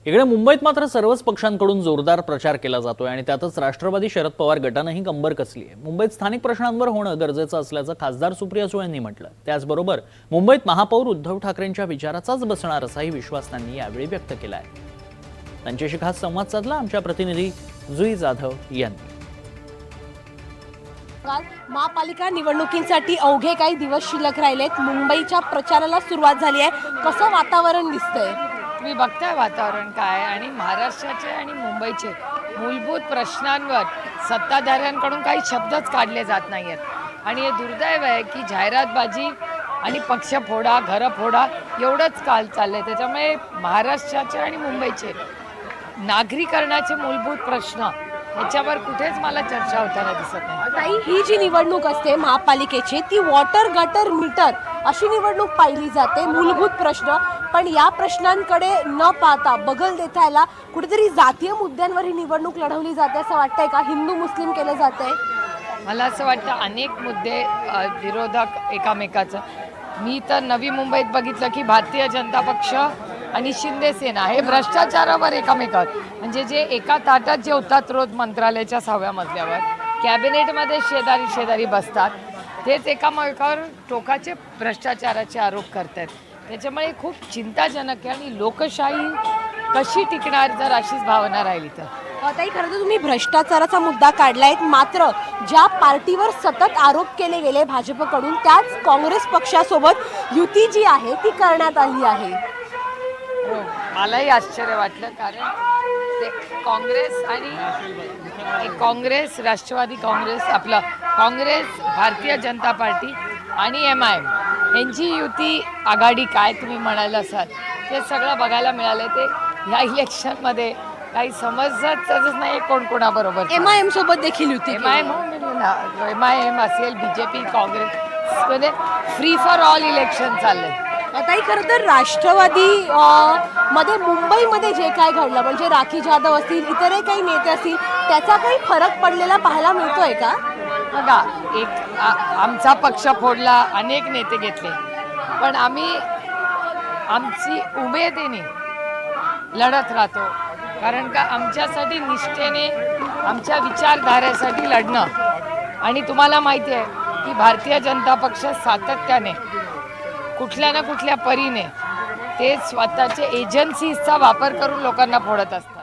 इकडे मुंबईत मात्र सर्वच पक्षांकडून जोरदार प्रचार केला जातोय आणि त्यातच राष्ट्रवादी शरद पवार गटानंही कंबर कसली आहे। मुंबईत स्थानिक प्रश्नांवर होणं गरजेचं असल्याचं खासदार सुप्रिया सुळेंनी म्हटलं। त्याचबरोबर मुंबईत महापौर उद्धव ठाकरेंच्या विचाराचाच बसणार असाही विश्वास त्यांनी यावेळी व्यक्त केलाय। त्यांच्याशी खास संवाद साधला आमच्या प्रतिनिधी जुई जाधव यांनी। महापालिका निवडणुकींसाठी अवघे काही दिवस शिल्लक राहिलेत। मुंबईच्या प्रचाराला सुरुवात झाली आहे। कसं वातावरण दिसतंय? तुम्ही बघताय वातावरण काय आणि महाराष्ट्राचे आणि मुंबईचे मूलभूत प्रश्नांवर सत्ताधाऱ्यांकडून काही शब्दच काढले जात नाहीयेत आणि हे दुर्दैव आहे की जाहिरातबाजी आणि पक्ष फोडा घर फोडा एवढंच काल चाललंय। त्याच्यामुळे महाराष्ट्राचे आणि मुंबईचे नागरीकरणाचे मूलभूत प्रश्न याच्यावर कुठेच मला चर्चा होताना दिसत नाही। ताई, ही जी निवडणूक असते महापालिकेची ती वॉटर गटर मीटर अशी निवडणूक पाहिली जाते। मूलभूत प्रश्न, पण या प्रश्नांकडे न पाहता बगल देतायला कुठेतरी जातीय मुद्द्यांवर ही निवडणूक लढवली जाते असं वाटतंय का? हिंदू मुस्लिम केलं जातंय? मला असं वाटतं अनेक मुद्दे विरोधक एकामेकाचं। मी तर नवी मुंबईत बघितलं की भारतीय जनता पक्ष आणि शिंदे सेना हे भ्रष्टाचारावर एकामेकात, म्हणजे जे एका ताटात जेवतात रोज मंत्रालयाच्या 6व्या मजल्यावर, कॅबिनेटमध्ये शेजारी बसतात, तेच एकामेकावर टोकाचे भ्रष्टाचाराचे आरोप करतात। त्याच्यामुळे खूप चिंताजनक आहे आणि लोकशाही कशी टिकणार जर अशीच भावना राहिली तर। ताई, खरं तर तुम्ही भ्रष्टाचाराचा मुद्दा काढलाय, मात्र ज्या पार्टीवर सतत आरोप केले गेले भाजपकडून त्याच काँग्रेस पक्षासोबत युती जी आहे ती करण्यात आली आहे। हो, मलाही आश्चर्य वाटलं, कारण ते काँग्रेस राष्ट्रवादी काँग्रेस, आपलं काँग्रेस, भारतीय जनता पार्टी आणि MIM यांची युती आघाडी काय तुम्ही म्हणाल असाल ते सगळं बघायला मिळालं। ते ह्या इलेक्शनमध्ये काही समजतच नाही कोण कोणाबरोबर। MIM सोबत देखील युती MIM असेल, BJP, Congress, free for all election चाललंय। ताई, खरं तर राष्ट्रवादी मध्ये मुंबईमध्ये जे काय घडलं, म्हणजे राखी जाधव असतील, इतरही काही नेते असतील, त्याचा काही फरक पडलेला पाहायला मिळतोय का? बघा, आमचा पक्ष फोडला, अनेक नेते घेतले, पण आम्ही आमची उमेदीने लढत राहतो, कारण का आमच्यासाठी निष्ठेने आमच्या विचारधारेसाठी लढणं। आणि तुम्हाला माहिती आहे की भारतीय जनता पक्ष सातत्याने कुठल्या ना कुठल्या परीने ते स्वतःचे एजन्सीजचा वापर करून लोकांना फोडत असतात।